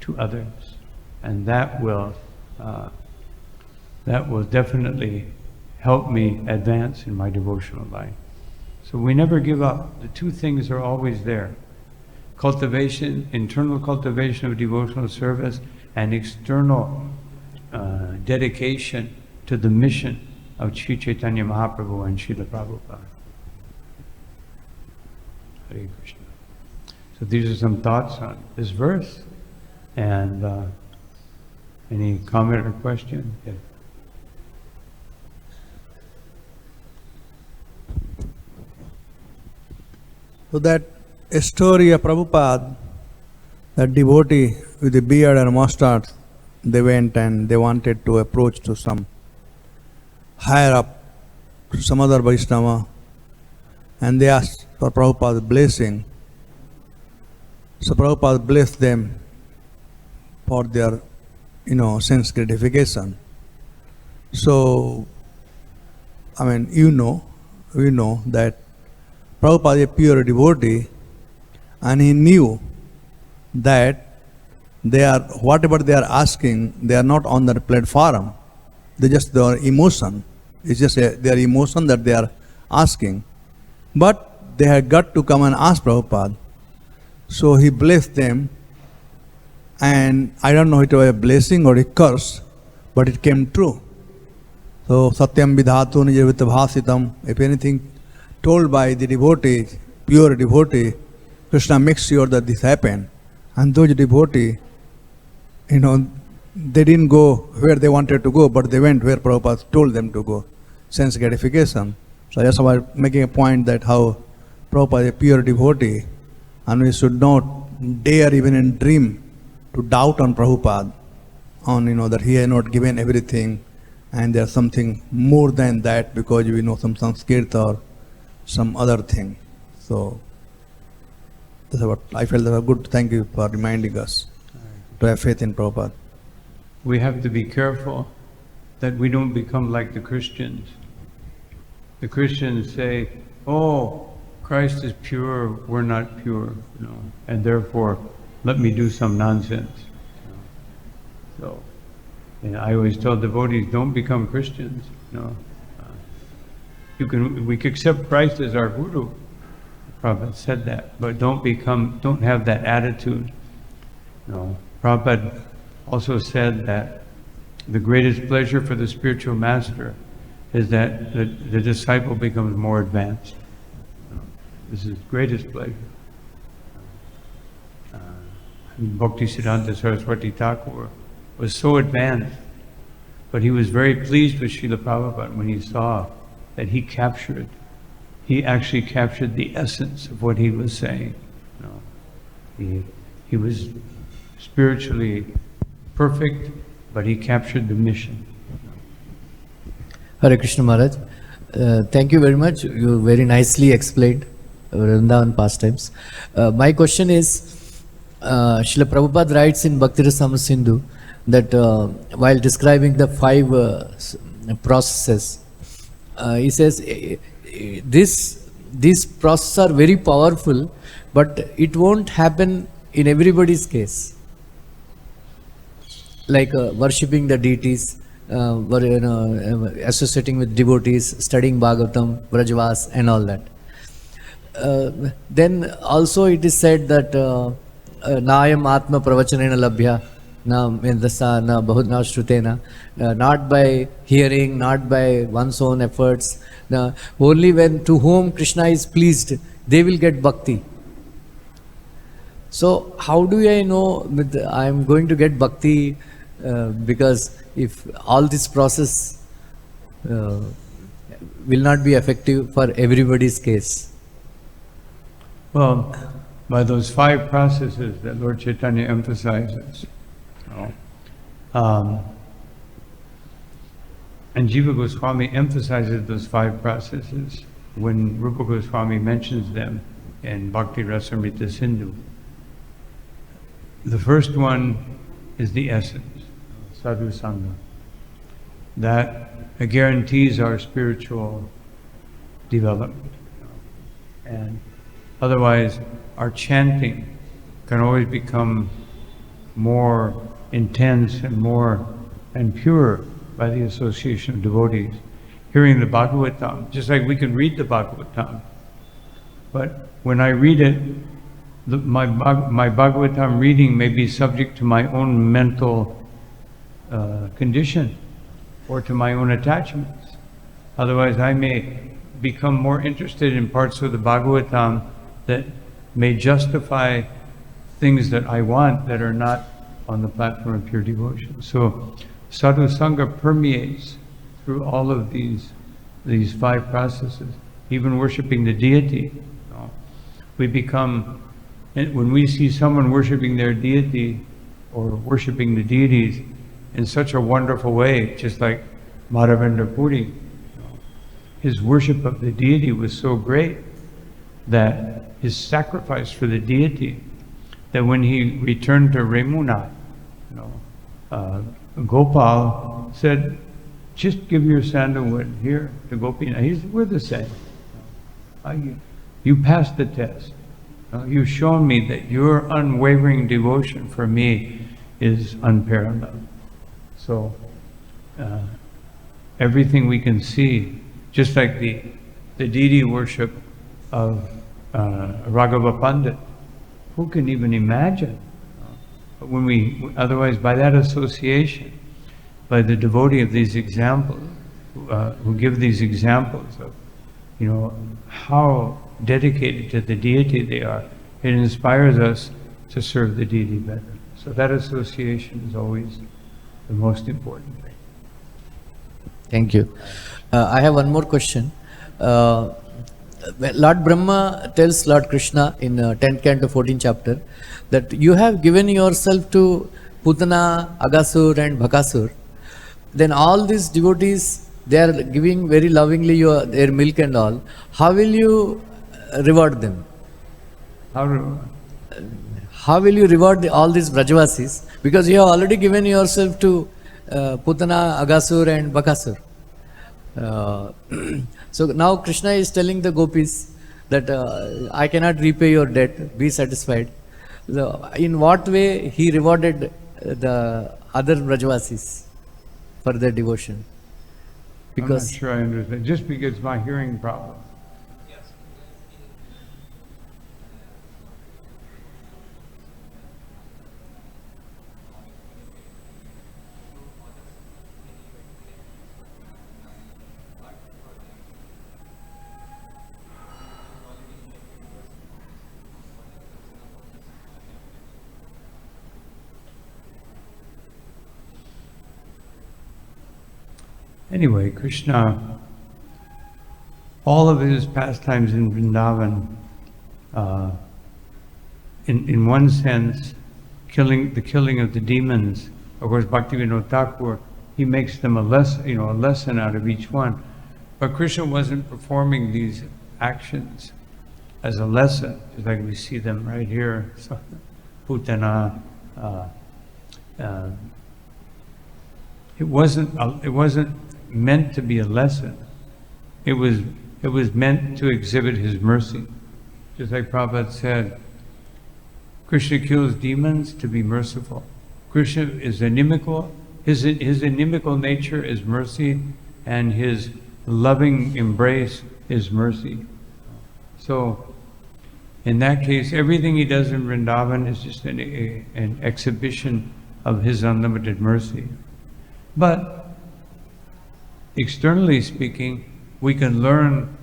to others. And that will definitely help me advance in my devotional life. So we never give up. The two things are always there. Cultivation, internal cultivation of devotional service, and external dedication to the mission of Sri Chaitanya Mahaprabhu and Srila Prabhupada. Hare Krishna. So these are some thoughts on this verse. And any comment or question? Yeah. So that a story of Prabhupada, that devotee with the beard and mustache, they went and they wanted to approach to some higher up, to some other Vaishnava, and they asked for Prabhupada's blessing. So Prabhupada blessed them for their, sense gratification. So, we know that Prabhupada is a pure devotee, and he knew that whatever they are asking, they are not on the platform. They just their emotion. It's just their emotion that they are asking. But they had got to come and ask Prabhupada. So he blessed them, and I don't know if it was a blessing or a curse, but it came true. So Satyam Vidhatu Nijavita Bhasitam, if anything told by the devotee, pure devotee, Krishna makes sure that this happened. And those devotees, they didn't go where they wanted to go, but they went where Prabhupada told them to go. Sense gratification. So I just was making a point that how Prabhupada is a pure devotee, and we should not dare even in dream to doubt on Prabhupada, on that he has not given everything, and there's something more than that because we know some Sanskrit or some other thing. So that's what I felt that was good. Thank you for reminding us to have faith in Prabhupada. We have to be careful that we don't become like the Christians. The Christians say, oh, Christ is pure, we're not pure, and therefore let me do some nonsense. So, and I always tell devotees, don't become Christians. We can accept Christ as our guru. Prabhupada said that, but don't have that attitude. Prabhupada also said that the greatest pleasure for the spiritual master is that the disciple becomes more advanced. This is greatest pleasure. Bhaktisiddhanta Saraswati Thakur was so advanced, but he was very pleased with Srila Prabhupada when he saw that he actually captured the essence of what he was saying. He was spiritually perfect, but he captured the mission. Hare Krishna Maharaj, thank you very much. You very nicely explained Vrindavan pastimes. My question is, Srila Prabhupada writes in Bhakti-Rasamrita Sindhu that while describing the 5 processes, he says these processes are very powerful, but it won't happen in everybody's case. Like worshipping the deities, associating with devotees, studying Bhagavatam, Vrajvas and all that. Then also it is said that Nayam Atma Pravachanena Labhya Na Mendasa Na Bahutna Shrutena, not by hearing, not by one's own efforts, only when to whom Krishna is pleased, they will get bhakti. So how do I know I am going to get bhakti? Because if all this process will not be effective for everybody's case. Well, by those 5 processes that Lord Chaitanya emphasizes, and Jiva Goswami emphasizes those 5 processes when Rupa Goswami mentions them in Bhakti Rasamrita Sindhu. The first one is the essence, sadhu sangha. That guarantees our spiritual development. And otherwise, our chanting can always become more intense and pure by the association of devotees. Hearing the Bhagavatam, just like we can read the Bhagavatam, but when I read it, my Bhagavatam reading may be subject to my own mental condition or to my own attachments. Otherwise, I may become more interested in parts of the Bhagavatam that may justify things that I want that are not on the platform of pure devotion. So sadhu sangha permeates through all of these 5 processes. Even worshiping the deity, we become, when we see someone worshiping their deity or worshiping the deities in such a wonderful way, just like Madhavendra Puri, his worship of the deity was so great that his sacrifice for the deity, that when he returned to Remuna, Gopal said, just give your sandalwood here to Gopinath. He said, we're the same. You passed the test. You've shown me that your unwavering devotion for me is unparalleled. So everything we can see, just like the deity worship of Raghava Pandit. Who can even imagine? But when we, otherwise, by that association, by the devotee of these examples, who give these examples of, how dedicated to the deity they are, it inspires us to serve the deity better. So that association is always the most important thing. Thank you. I have one more question. Lord Brahma tells Lord Krishna in 10th canto 14th chapter that you have given yourself to Putana, Agasur and Bhakasur. Then all these devotees, they are giving very lovingly their milk and all. How will you reward them? How will you reward all these Brajavasis? Because you have already given yourself to Putana, Agasur and Bhakasur. So now Krishna is telling the gopis that I cannot repay your debt, be satisfied. So in what way he rewarded the other Brajavasis for their devotion? Because I'm not sure I understand. Just because my hearing problem. Anyway, Krishna, all of his pastimes in Vrindavan, in one sense, the killing of the demons. Of course, Bhaktivinoda Thakur, he makes them a lesson out of each one. But Krishna wasn't performing these actions as a lesson, just like we see them right here. So, Putana. It wasn't meant to be a lesson. It was meant to exhibit his mercy. Just like Prabhupada said, Krishna kills demons to be merciful. Krishna is inimical. His inimical nature is mercy, and his loving embrace is mercy. So, in that case, everything he does in Vrindavan is just an exhibition of his unlimited mercy. But externally speaking, we can learn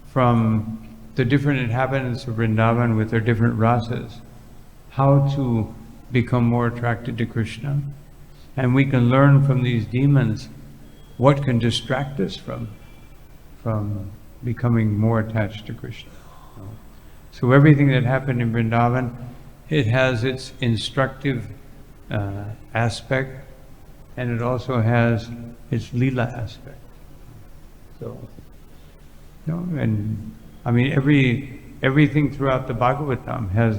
from the different inhabitants of Vrindavan with their different rasas how to become more attracted to Krishna. And we can learn from these demons what can distract us from becoming more attached to Krishna. So everything that happened in Vrindavan, it has its instructive aspect, and it also has its lila aspect. So, and I mean everything throughout the Bhagavatam has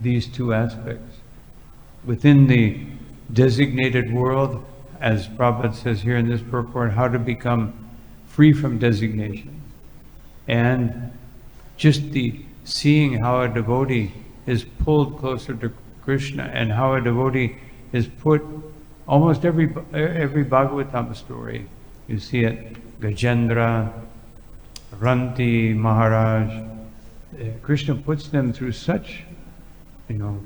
these two aspects. Within the designated world, as Prabhupada says here in this purport, how to become free from designation. And just the seeing how a devotee is pulled closer to Krishna, and how a devotee is put, almost every Bhagavatam story, you see it, Gajendra, Ranti, Maharaj, Krishna puts them through such,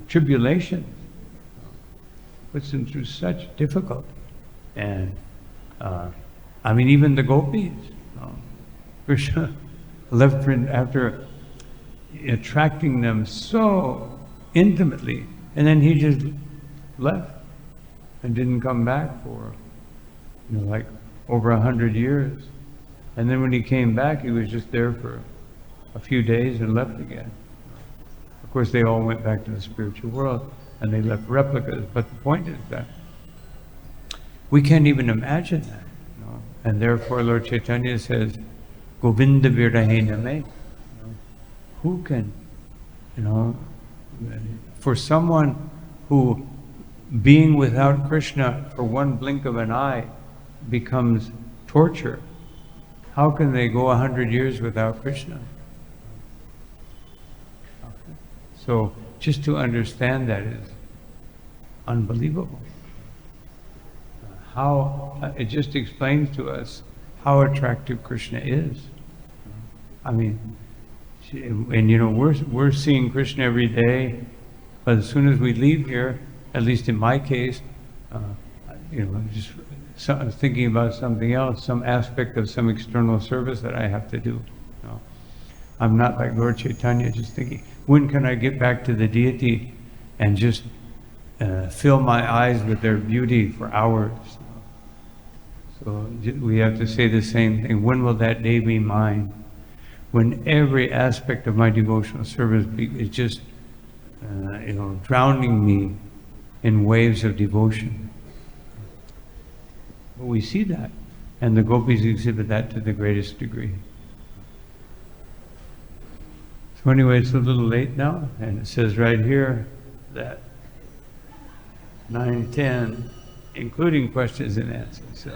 tribulations, puts them through such difficulty. And even the gopis, Krishna left after attracting them so intimately, and then he just left and didn't come back for, like over 100 years. And then when he came back, he was just there for a few days and left again. Of course, they all went back to the spiritual world and they left replicas. But the point is that we can't even imagine that. And therefore, Lord Chaitanya says, Govinda Virahena me. Who can, for someone who, being without Krishna for one blink of an eye, becomes torture, how can they go 100 years without Krishna? So just to understand that is unbelievable. How it just explains to us how attractive Krishna is. And you know, we're seeing Krishna every day, but as soon as we leave here, at least in my case, you know, just thinking about something else, some aspect of some external service that I have to do. You know? I'm not like Lord Chaitanya, just thinking, when can I get back to the deity and just fill my eyes with their beauty for hours? So we have to say the same thing. When will that day be mine? When every aspect of my devotional service is just, you know, drowning me in waves of devotion. But we see that, and the gopis exhibit that to the greatest degree. So anyway, it's a little late now, and it says right here that 9:10, including questions and answers. So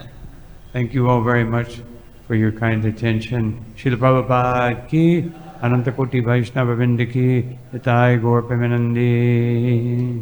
thank you all very much for your kind attention. Srila Prabhupada ki, Ananta Koti Vaishnava Vrinda ki, Nitai Gaur Premanandi.